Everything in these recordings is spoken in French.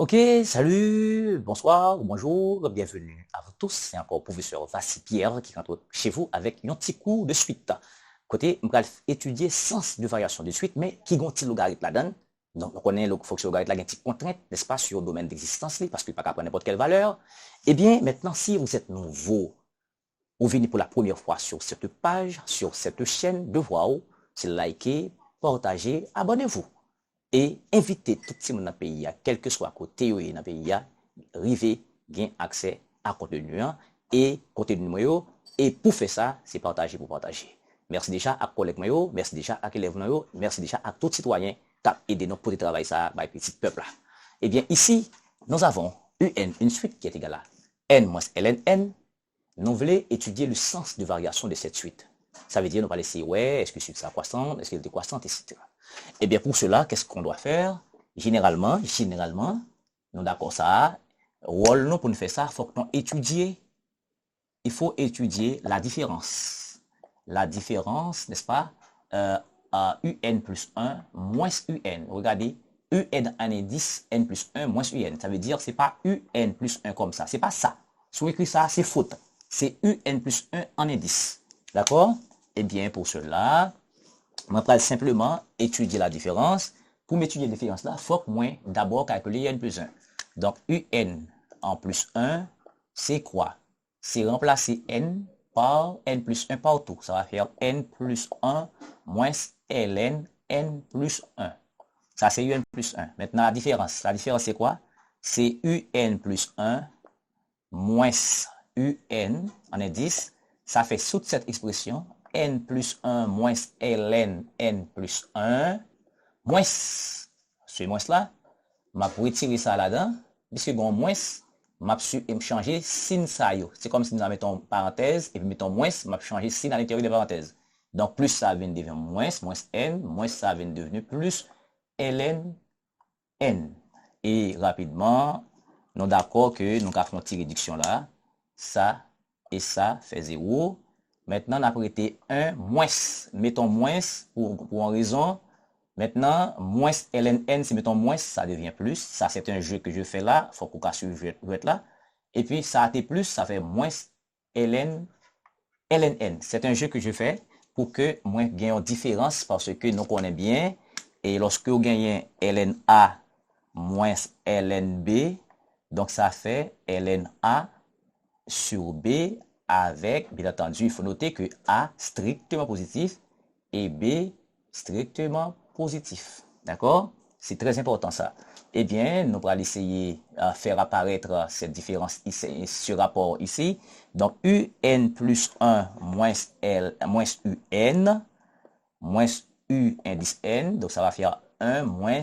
Ok, salut, bonsoir, bonjour, bienvenue à vous tous. C'est encore professeur Vassi Pierre qui rentre chez vous avec un petit cours de suite. Côté, on va étudier sens de variation de suite, mais qui gonti logarithme là-dedans. Donc, on connaît le fonction logarithme là, il y a une petite contrainte, n'est-ce pas, sur le domaine d'existence, parce qu'il ne peut pas prendre n'importe quelle valeur. Eh bien, maintenant, si vous êtes nouveau, vous venez pour la première fois sur cette page, sur cette chaîne de voix, c'est liker, partager, abonnez-vous et inviter tout le monde dans le pays, quel que soit côté dans le pays, arriver, gagner accès à contenu et contenu numéro. Et pour faire ça, c'est partager pour partager. Merci déjà à collègues mayo, merci déjà à élèves mayo, merci déjà à tout citoyen qui a aidé nous pour travailler ça, par petit peuple là. Eh bien, ici, nous avons UN, une suite qui est égale à N moins ln. Nous voulons étudier le sens de variation de cette suite. Ça veut dire, nous allons essayer, ouais, est-ce que c'est croissante, est-ce qu'elle est décroissante, etc. Eh bien, pour cela, qu'est-ce qu'on doit faire? Généralement, nous d'accord ça, rôle nous pour nous faire ça, il faut étudier la différence. La différence, n'est-ce pas? UN plus 1 moins UN. Regardez, UN en indice, N plus 1 moins UN. Ça veut dire, c'est pas UN plus 1 comme ça. C'est pas ça. Si vous écrivez ça, c'est faute. C'est UN plus 1 en indice. D'accord? Eh bien, pour cela, on va simplement étudier la différence. Pour m'étudier la différence là, il faut que moi d'abord calculer n plus 1. Donc, UN en plus 1, c'est quoi? C'est remplacer n par n plus 1 partout. Ça va faire n plus 1 moins ln n plus 1. Ça, c'est UN plus 1. Maintenant, la différence. La différence, c'est quoi? C'est UN plus 1 moins UN en indice. Ça fait sous cette expression n plus 1 moins ln n plus 1 moins ce moins là, m'a retirer ça là-dedans, puisque bon moins, m'a changer signe ça yo. C'est comme si nous mettons parenthèse et puis mettons moins, m'a changer signe à l'intérieur des parenthèses. Donc plus ça vient devenir moins n, moins ça vient devenir plus ln n. Et rapidement, nous d'accord que nous avons une réduction là, ça et ça fait 0. Maintenant, on a prêté 1 moins. Mettons moins pour une raison. Maintenant, moins ln, si mettons moins, ça devient plus. Ça, c'est un jeu que je fais là. Il faut qu'on casse le jeu là. Et puis, ça a été plus, ça fait moins ln, ln. C'est un jeu que je fais pour que moi gagne une différence parce que nous connaissons bien. Et lorsque vous gagnez lna moins lnb, donc ça fait lna sur b avec, bien entendu, il faut noter que A strictement positif et B strictement positif. D'accord? C'est très important ça. Eh bien, nous allons essayer de faire apparaître cette différence ici, ce rapport ici. Donc, UN plus 1 moins UN moins U indice N. Donc, ça va faire 1 moins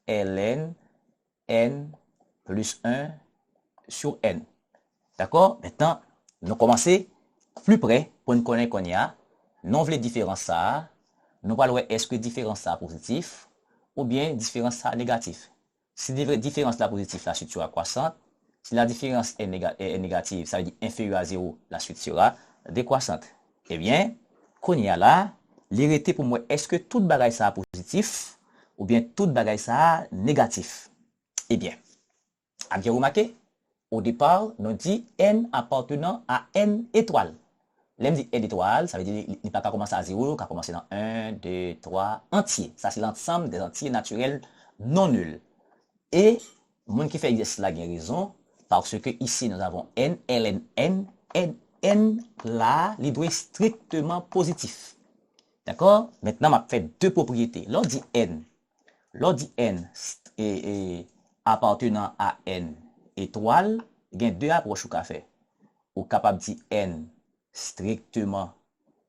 ln N plus 1 sur N. D'accord? Maintenant, nous commençons plus près pour nous connaître qu'on y a. Nous voulons différence ça. Nous allons est-ce que différence ça positif ou bien différence ça négatif. Si la différence là positive, la suite sera croissante. Si la différence est négative, ça veut dire inférieure à 0, la suite sera décroissante. Eh bien, qu'on y a là, l'irrité pour moi, est-ce que toute bagaille ça positif ou bien toute bagaille ça négatif? Eh bien, à bien remarquer, au départ, nous dit n appartenant à n étoiles. L'aime dit n étoiles, ça veut dire qu'il n'a pas commencé à 0, il a commencé dans 1, 2, 3, entiers. Ça, c'est l'ensemble des entiers naturels non nuls. Et, moi qui fait exercice là, il y a raison, parce que ici, nous avons n, ln, n, là, il doit être strictement positif. D'accord? Maintenant, on fait deux propriétés. L'on dit n appartenant à n étoile, il y a deux approches qu'on fait. Ou capable de dire n strictement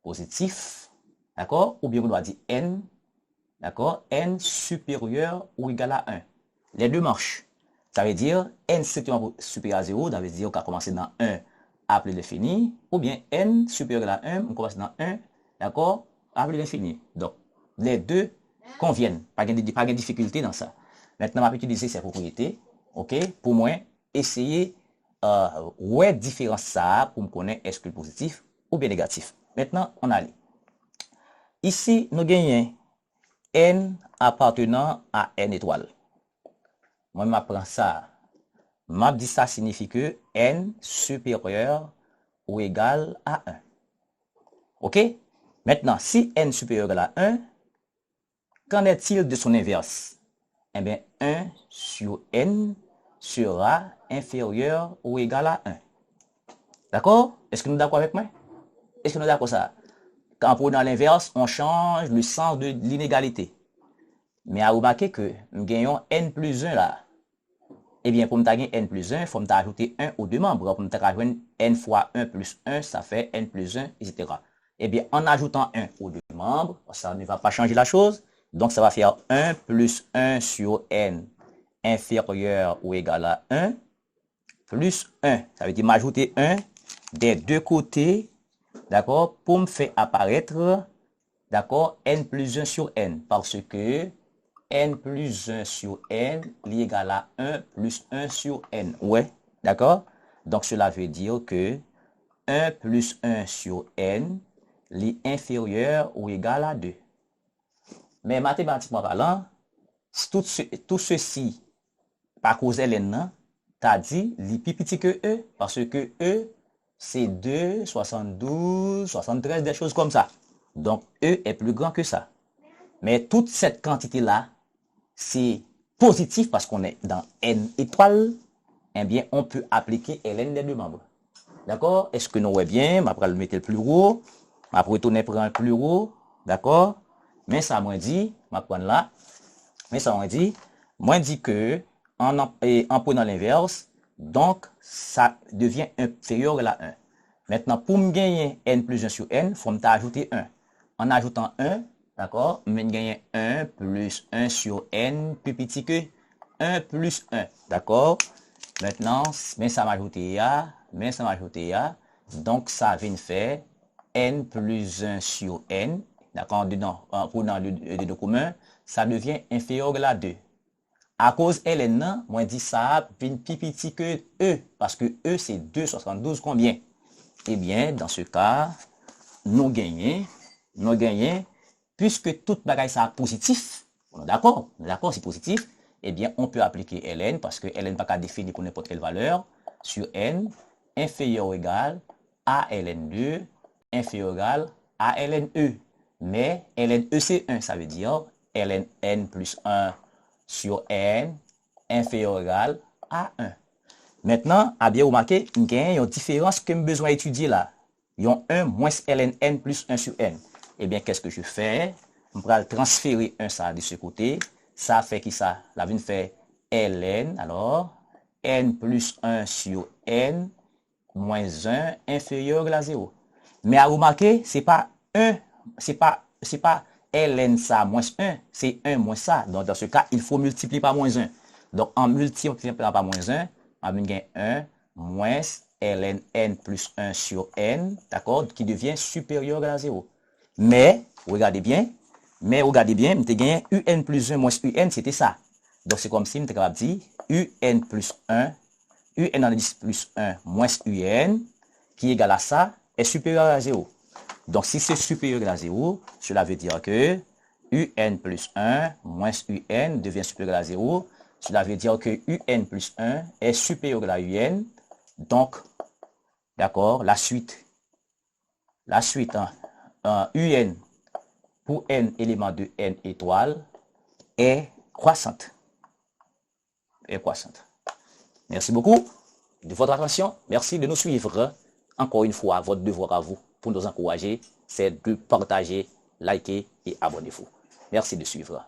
positif, d'accord? Ou bien on doit dire n, d'accord? N supérieur ou égal à 1. Les deux marchent. Ça veut dire n strictement supérieur à 0, ça veut dire qu'on a commencé dans 1, appelé l'infini, ou bien n supérieur à 1, on commence dans 1, d'accord? Appelé l'infini. Donc, les deux conviennent. Pas de difficulté dans ça. Maintenant, on va utiliser ces propriétés, ok? Pour moi, essayer ouais différence ça pour me connaître est-ce que positif ou bien négatif. Maintenant, on a ici, nous gagnons n appartenant à n étoile. Moi, je prends ça m'a dit ça signifie que n supérieur ou égal à 1. OK? Maintenant, si n supérieur à 1, qu'en est-il de son inverse? Eh bien, 1 sur n sera inférieur ou égal à 1. D'accord? Est-ce que nous sommes d'accord avec moi? Est-ce que nous sommes d'accord ça? Quand on prend l'inverse, on change le sens de l'inégalité. Mais à remarquer que nous gagnons n plus 1 là. Eh bien, pour nous gagner n plus 1, il faut ajouter 1 aux deux membres. Pour nous ajouter n fois 1 plus 1, ça fait n plus 1, etc. Eh bien, en ajoutant 1 aux deux membres, ça ne va pas changer la chose. Donc, ça va faire 1 plus 1 sur n inférieur ou égal à 1 plus 1. Ça veut dire m'ajouter 1 des deux côtés, d'accord, pour me faire apparaître, d'accord, n plus 1 sur n. Parce que n plus 1 sur n est égal à 1 plus 1 sur n. Ouais, d'accord? Donc, cela veut dire que 1 plus 1 sur n est inférieur ou égal à 2. Mais mathématiquement parlant, tout ceci, par cause ln, t'as dit, est plus petit que e, parce que e, c'est 2, 72, 73, des choses comme ça. Donc, e est plus grand que ça. Mais toute cette quantité-là, c'est positif parce qu'on est dans n étoile, eh bien, on peut appliquer ln des deux membres. D'accord? Est-ce que nous voyons bien? Je vais le mettre le plus haut. Je vais retourner pour un plus haut. D'accord? Mais ça m'a dit, je vais prendre là. Mais ça m'a dit que en prenant l'inverse, donc ça devient inférieur à 1. Maintenant, pour me gagner n plus 1 sur n, il faut m'ajouter 1. En ajoutant 1, d'accord, je vais gagner 1 plus 1 sur n plus petit que 1 plus 1. D'accord? Maintenant, mais ça m'a ajouté A, donc ça vient faire n plus 1 sur n. D'accord? En prenant le deux commun, ça devient inférieur à 2. À cause ln, moi dit ça vient plus petit que e, parce que e c'est 2,72 combien? Eh bien, dans ce cas, nous gagnons, puisque toute bagaille ça positif, d'accord, c'est positif, eh bien, on peut appliquer ln, parce que ln pas qu'à définir pour n'importe quelle valeur, sur n, inférieur ou égal à ln2, inférieur ou égal à lne. Mais lne c'est 1, ça veut dire ln plus 1 sur n, inférieur ou égal à 1. Maintenant, à bien remarquer, il y a une différence que j'ai besoin d'étudier là. Il y a 1 moins ln plus 1 sur n. Eh bien, qu'est-ce que je fais? Je vais transférer 1 ça de ce côté. Ça fait qui ça? La vie fait ln, alors, n plus 1 sur n moins 1 inférieur à 0. Mais à remarquer, c'est pas 1, c'est pas ln ça moins 1, c'est 1 moins ça. Donc, dans ce cas, il faut multiplier par moins 1. Donc, en multipliant par moins 1, on va gagner 1 moins ln n plus 1 sur n, d'accord, qui devient supérieur à 0. Mais, regardez bien, je te gagne un plus 1 moins un, c'était ça. Donc, c'est comme si je suis capable de dire un plus 1, un en 10 plus 1 moins un, qui est égal à ça, est supérieur à 0. Donc, si c'est supérieur à 0, cela veut dire que un plus 1 moins un devient supérieur à 0. Cela veut dire que un plus 1 est supérieur à un. Donc, d'accord, la suite un pour n élément de n étoile est croissante. Merci beaucoup de votre attention. Merci de nous suivre. Encore une fois, votre devoir à vous pour nous encourager, c'est de partager, liker et abonnez-vous. Merci de suivre.